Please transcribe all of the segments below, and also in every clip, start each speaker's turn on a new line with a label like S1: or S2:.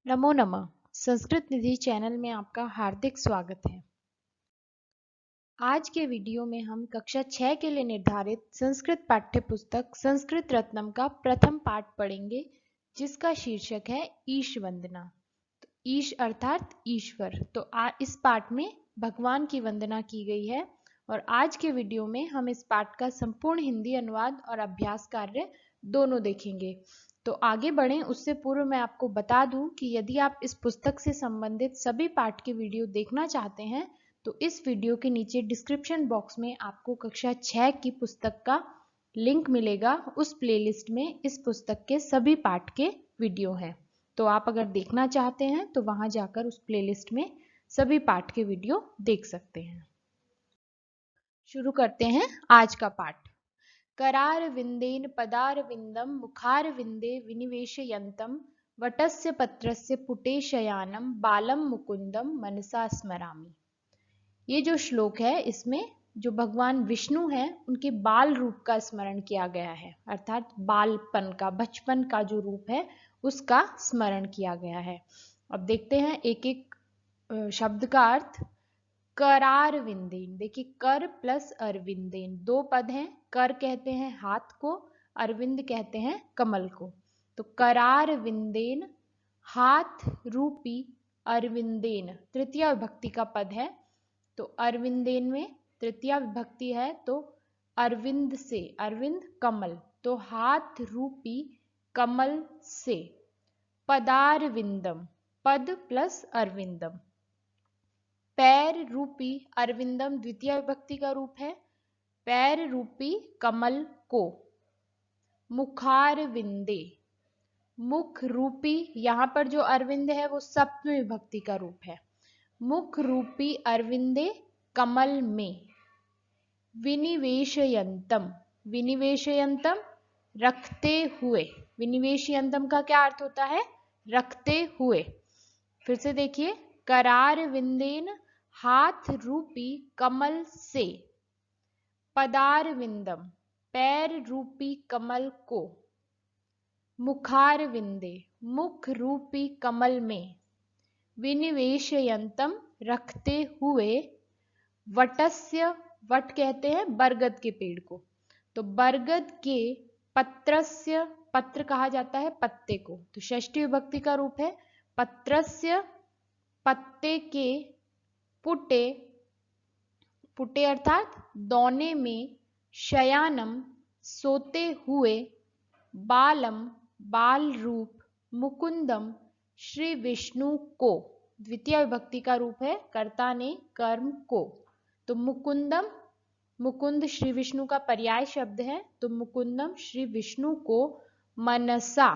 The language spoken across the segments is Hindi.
S1: नमो नमः। संस्कृत निधि चैनल में आपका हार्दिक स्वागत है। आज के वीडियो में हम कक्षा 6 के लिए निर्धारित संस्कृत पाठ्य पुस्तक संस्कृत रत्नम का प्रथम पाठ पढ़ेंगे, जिसका शीर्षक है ईश वंदना। तो ईश अर्थात ईश्वर। तो इस पाठ में भगवान की वंदना की गई है और आज के वीडियो में हम इस पाठ का संपूर्ण हिंदी अनुवाद और अभ्यास कार्य दोनों देखेंगे। तो आगे बढ़ें उससे पूर्व मैं आपको बता दूं कि यदि आप इस पुस्तक से संबंधित सभी पाठ के वीडियो देखना चाहते हैं तो इस वीडियो के नीचे डिस्क्रिप्शन बॉक्स में आपको कक्षा 6 की पुस्तक का लिंक मिलेगा। उस प्लेलिस्ट में इस पुस्तक के सभी पाठ के वीडियो हैं, तो आप अगर देखना चाहते हैं तो वहां जाकर उस प्लेलिस्ट में सभी पाठ के वीडियो देख सकते हैं। शुरू करते हैं आज का पाठ। करार विंदेन पदार विंदम मुखार विंदे विनिवेशयंतम वटस्य पत्रस्य पुटे शयानम बालम मुकुंदम मनसा स्मरामि। ये जो श्लोक है इसमें जो भगवान विष्णु हैं उनके बाल रूप का स्मरण किया गया है, अर्थात बालपन का, बचपन का जो रूप है उसका स्मरण किया गया है। अब देखते हैं एक एक शब्द का अर्थ। करार विंदेन, देखिए कर प्लस अरविंदेन दो पद हैं। कर कहते हैं हाथ को, अरविंद कहते हैं कमल को। तो करार विंदेन हाथ रूपी अरविंदेन तृतीय विभक्ति का पद है। तो अरविंदेन में तृतीय विभक्ति है तो अरविंद से, अरविंद कमल, तो हाथ रूपी कमल से। पदार विंदम पद प्लस अरविंदम। पैर रूपी अरविंदम द्वितीय विभक्ति का रूप है, पैर रूपी कमल को। मुखार विंदे, मुख रूपी, यहां पर जो अरविंद है वो सप्तमी विभक्ति का रूप है। मुख रूपी अरविंदे कमल में। विनिवेशयंतम, विनिवेशयंतम रखते हुए। विनिवेशयंतम का क्या अर्थ होता है? रखते हुए। फिर से देखिए, करार विंदेन हाथ रूपी कमल से। पदार विंदम पैर रूपी कमल को। मुखार विंदे मुख रूपी कमल में। विनिवेशयंतम रखते हुए। वटस्य, वट कहते हैं बरगद के पेड़ को, तो बरगद के पत्रस्य, पत्र कहा जाता है पत्ते को, तो षष्ठी विभक्ति का रूप है। पत्रस्य पत्ते के। पुटे, पुटे अर्थात दौने में। शयानम सोते हुए। बालम बाल रूप। मुकुंदम श्री विष्णु को, द्वितीय विभक्ति का रूप है, कर्ता ने कर्म को। तो मुकुंदम, मुकुंद श्री विष्णु का पर्याय शब्द है, तो मुकुंदम श्री विष्णु को मनसा,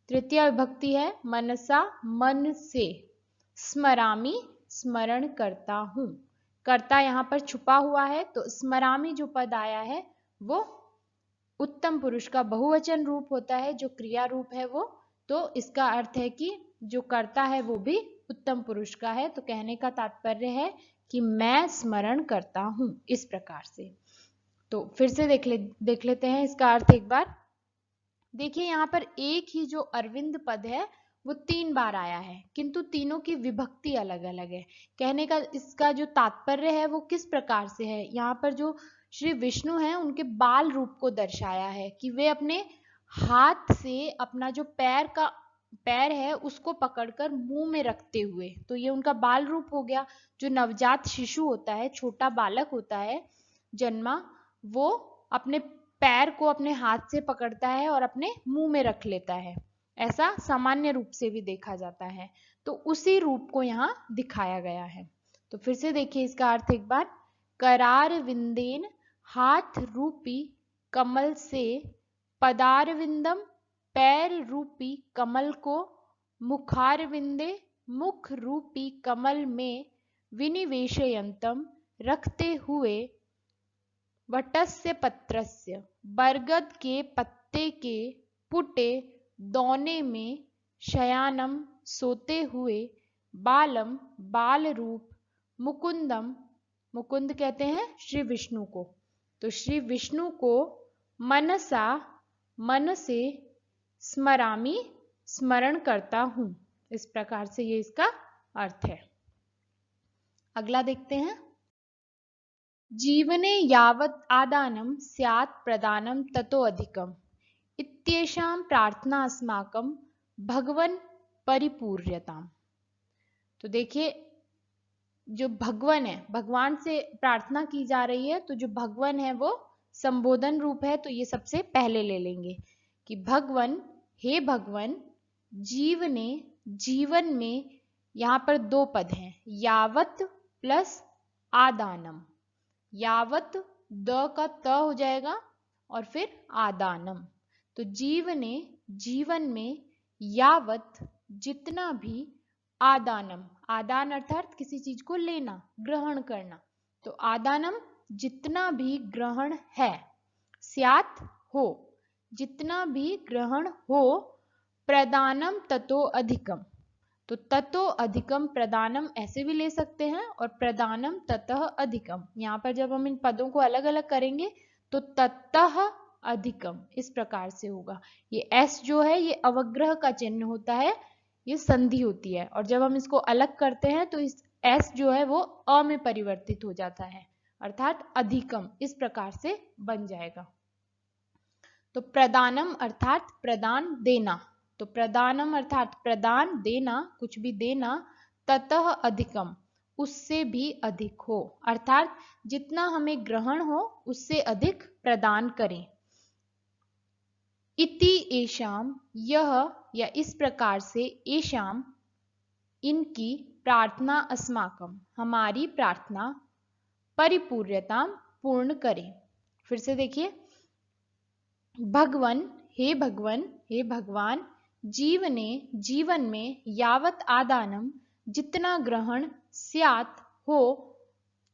S1: तृतीय विभक्ति है, मनसा मन से। स्मरामि स्मरण करता हूं। कर्ता यहां पर छुपा हुआ है, तो स्मरामि जो पद आया है वो उत्तम पुरुष का बहुवचन रूप होता है, जो क्रिया रूप है वो। तो इसका अर्थ है कि जो कर्ता है वो भी उत्तम पुरुष का है। तो कहने का तात्पर्य है कि मैं स्मरण करता हूं, इस प्रकार से। तो फिर से देख लेते हैं इसका अर्थ एक बार। देखिए यहाँ पर एक ही जो अरविंद पद है वो 3 बार आया है, किंतु तीनों की विभक्ति अलग अलग है। कहने का इसका जो तात्पर्य है वो किस प्रकार से है, यहाँ पर जो श्री विष्णु हैं उनके बाल रूप को दर्शाया है कि वे अपने हाथ से अपना जो पैर है उसको पकड़कर मुंह में रखते हुए, तो ये उनका बाल रूप हो गया। जो नवजात शिशु होता है, छोटा बालक होता है जन्मा, वो अपने पैर को अपने हाथ से पकड़ता है और अपने मुंह में रख लेता है, ऐसा सामान्य रूप से भी देखा जाता है। तो उसी रूप को यहाँ दिखाया गया है। तो फिर से देखिए इसका अर्थ एक बार। करार विंदेन हाथ रूपी कमल से। पदार विंदम पैर रूपी कमल को। मुखार विंदे मुख रूपी कमल में। विनिवेशयंतम रखते हुए। वटस्य पत्रस्य बरगद के पत्ते के। पुटे दौने में। शयानम सोते हुए। बालम बाल रूप। मुकुंदम, मुकुंद कहते हैं श्री विष्णु को, तो श्री विष्णु को मनसा मन से। स्मरामि स्मरण करता हूं, इस प्रकार से ये इसका अर्थ है। अगला देखते हैं। जीवने यावत् आदानं स्यात् प्रदानं ततो अधिकम् इत्येषां प्रार्थना अस्माकं भगवन् परिपूर्यताम्। तो देखिए, जो भगवान है, भगवान से प्रार्थना की जा रही है, तो जो भगवान है वो संबोधन रूप है, तो ये सबसे पहले ले लेंगे कि भगवान, हे भगवान, जीवने, जीवन में, यहां पर दो पद हैं, यावत प्लस आदानम। यावत द का त हो जाएगा और फिर आदानम। तो जीवने, जीवन में, यावत जितना भी, आदानम, आदान अर्थात किसी चीज को लेना, ग्रहण करना, तो आदानम जितना भी ग्रहण है, स्यात् हो, जितना भी ग्रहण हो, प्रदानम ततो अधिकम। तो ततो अधिकम, प्रदानम ऐसे भी ले सकते हैं और प्रदानम ततः अधिकम। यहाँ पर जब हम इन पदों को अलग अलग करेंगे तो ततः अधिकम इस प्रकार से होगा। ये एस जो है ये अवग्रह का चिन्ह होता है, ये संधि होती है, और जब हम इसको अलग करते हैं तो इस एस जो है वो अ में परिवर्तित हो जाता है, अर्थात अधिकम इस प्रकार से बन जाएगा। तो प्रदानम अर्थात प्रदान देना, तो प्रदानम अर्थात प्रदान देना, कुछ भी देना, ततः अधिकम उससे भी अधिक हो, अर्थात जितना हमें ग्रहण हो उससे अधिक प्रदान करें। इति एषाम, यह या इस प्रकार से, एषाम इनकी, प्रार्थना अस्माकम हमारी प्रार्थना, परिपूर्यता पूर्ण करें। फिर से देखिए, भगवन, हे भगवन, हे भगवान, जीवने, जीवन में, यावत आदानम जितना ग्रहण, स्यात् हो,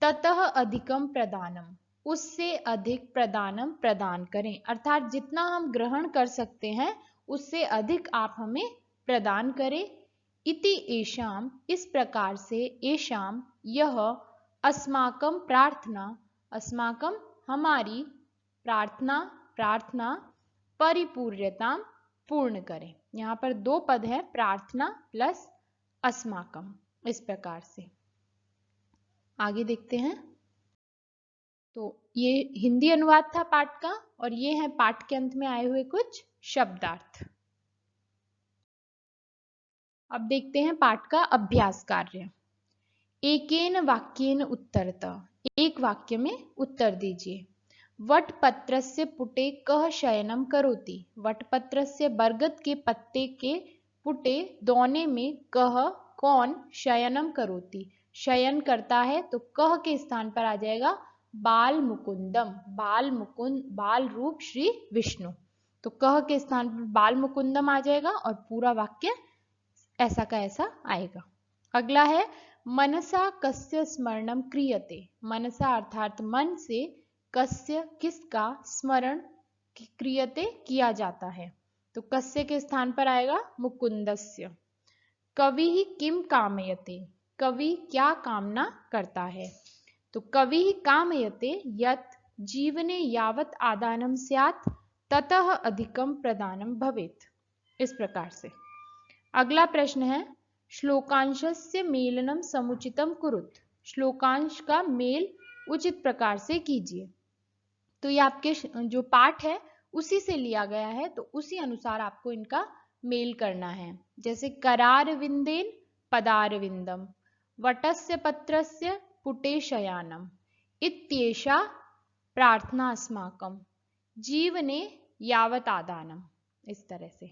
S1: ततः अधिकम प्रदानम उससे अधिक प्रदानम प्रदान करें, अर्थात जितना हम ग्रहण कर सकते हैं उससे अधिक आप हमें प्रदान करें। इति एषाम इस प्रकार से, एषाम यह, अस्माकम प्रार्थना, अस्माकम हमारी, प्रार्थना प्रार्थना, परिपूर्यता पूर्ण करें। यहाँ पर दो पद है, प्रार्थना प्लस अस्माकम, इस प्रकार से। आगे देखते हैं। तो ये हिंदी अनुवाद था पाठ का, और ये है पाठ के अंत में आए हुए कुछ शब्दार्थ। अब देखते हैं पाठ का अभ्यास कार्य। एकेन वाक्येन उत्तरतः, एक वाक्य में उत्तर दीजिए। वटपत्रस्य पुटे कः शयनं करोति, वटपत्रस्य बरगद के पत्ते के पुटे दौने में कः कौन शयनं करोति शयन करता है, तो कः के स्थान पर आ जाएगा बाल मुकुंदम, बाल मुकुंद, बाल रूप श्री विष्णु। तो कः के स्थान पर बाल मुकुंदम आ जाएगा और पूरा वाक्य ऐसा का ऐसा आएगा। अगला है मनसा कस्य स्मरणम क्रियते, मनसा अर्थात मन से, कस्य किसका, स्मरण क्रियते किया जाता है, तो कस्य के स्थान पर आएगा मुकुंदस्य। कवि ही किम कामयते, कवि क्या कामना करता है, तो कवि ही कामयते यत् जीवने यावत् आदानं स्यात् ततः अधिकम प्रदानम भवेत्, इस प्रकार से। अगला प्रश्न है श्लोकांशस्य मेलनम समुचितम कुरुत, श्लोकांश का मेल उचित प्रकार से कीजिए। तो ये आपके जो पाठ है उसी से लिया गया है, तो उसी अनुसार आपको इनका मेल करना है। जैसे करार विंदेन पदार विंदम, वटस्य पत्रस्य पुटे शयानम, इत्येषा प्रार्थना अस्माकम, जीवने यावत आदानम, इस तरह से।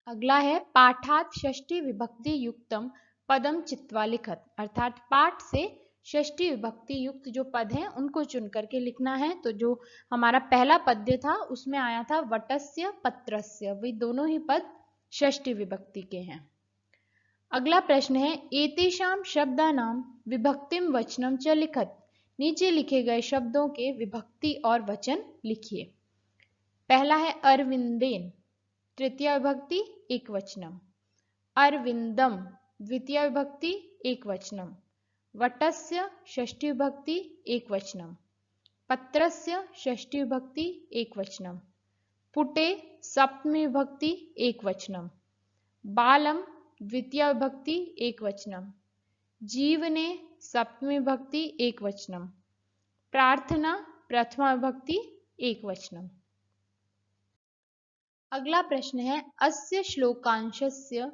S1: अगला है पाठात षष्ठी विभक्ति युक्तम पदम चित्वा लिखत, अर्थात पाठ से षष्ठी विभक्ति युक्त जो पद हैं उनको चुन करके लिखना है। तो जो हमारा पहला पद्य था उसमें आया था वटस्य पत्रस्य, वे दोनों ही पद षष्ठी विभक्ति के हैं। अगला प्रश्न है एतेषां शब्दानां विभक्तिम वचनम च लिखत, नीचे लिखे गए शब्दों के विभक्ति और वचन लिखिए। पहला है अरविंदेन, तृतीय विभक्ति एक वचनम, अरविंदम द्वितीय विभक्ति एक वचनम, वटस्य षष्ठी विभक्ति एक वचनम, पत्रस्य षष्ठी विभक्ति एक वचनम, पुटे सप्तमी विभक्ति एक वचनम, बालम द्वितीय विभक्ति एकवचनम, जीवने सप्तमी विभक्ति एकवचनम, प्रार्थना प्रथमा विभक्ति एकवचनम। अगला प्रश्न है अस्य श्लोकांशस्य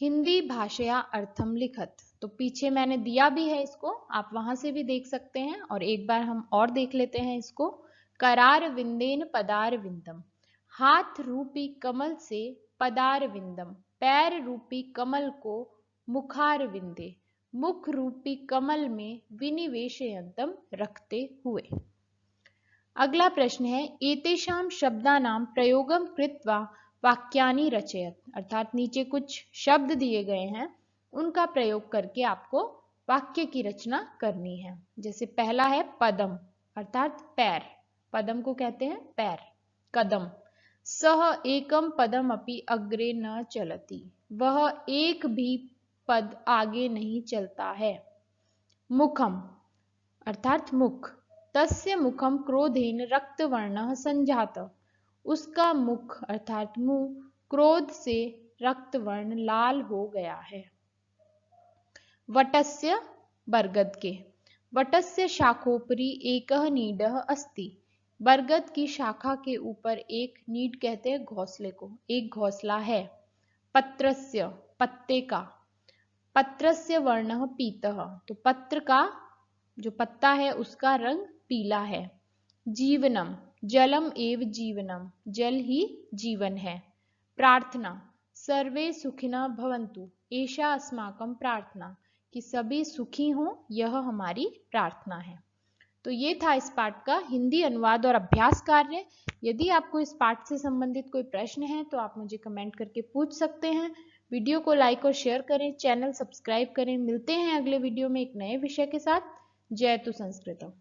S1: हिंदी भाषया अर्थम लिखत। तो पीछे मैंने दिया भी है इसको, आप वहां से भी देख सकते हैं और एक बार हम और देख लेते हैं इसको। करार विंदेन पदार विंदम, हाथ रूपी कमल से पदार विंदम, पैर रूपी कमल को मुखार विंदे, मुख रूपी कमल में विनिवेशयन्तम रखते हुए। अगला प्रश्न है एतेषां शब्दानां प्रयोगम कृत्वा वाक्यानि रचयत, अर्थात नीचे कुछ शब्द दिए गए हैं, उनका प्रयोग करके आपको वाक्य की रचना करनी है। जैसे पहला है पदम अर्थात पैर, पदम को कहते हैं पैर, कदम। सह एकम पदम अपि अग्रे न चलति, वह एक भी पद आगे नहीं चलता है। मुखम अर्थात मुख, तस्य मुखम क्रोधेन रक्तवर्णः संजात, उसका मुख अर्थात मुंह क्रोध से रक्तवर्ण लाल हो गया है। वटस्य बरगद के, वटस्य शाखोपरि एकः नीडः अस्ति, बरगद की शाखा के ऊपर एक नीड कहते हैं घोंसले को, एक घोंसला है। पत्रस्य पत्ते का, पत्रस्य वर्णः पीतः, तो पत्र का जो पत्ता है उसका रंग पीला है। जीवनम जलम एव जीवनम, जल ही जीवन है। प्रार्थना सर्वे सुखिनः भवन्तु, एषा अस्माकं प्रार्थना, कि सभी सुखी हों, यह हमारी प्रार्थना है। तो ये था इस पाठ का हिंदी अनुवाद और अभ्यास कार्य। यदि आपको इस पाठ से संबंधित कोई प्रश्न है तो आप मुझे कमेंट करके पूछ सकते हैं। वीडियो को लाइक और शेयर करें, चैनल सब्सक्राइब करें। मिलते हैं अगले वीडियो में एक नए विषय के साथ। जयतु संस्कृतम।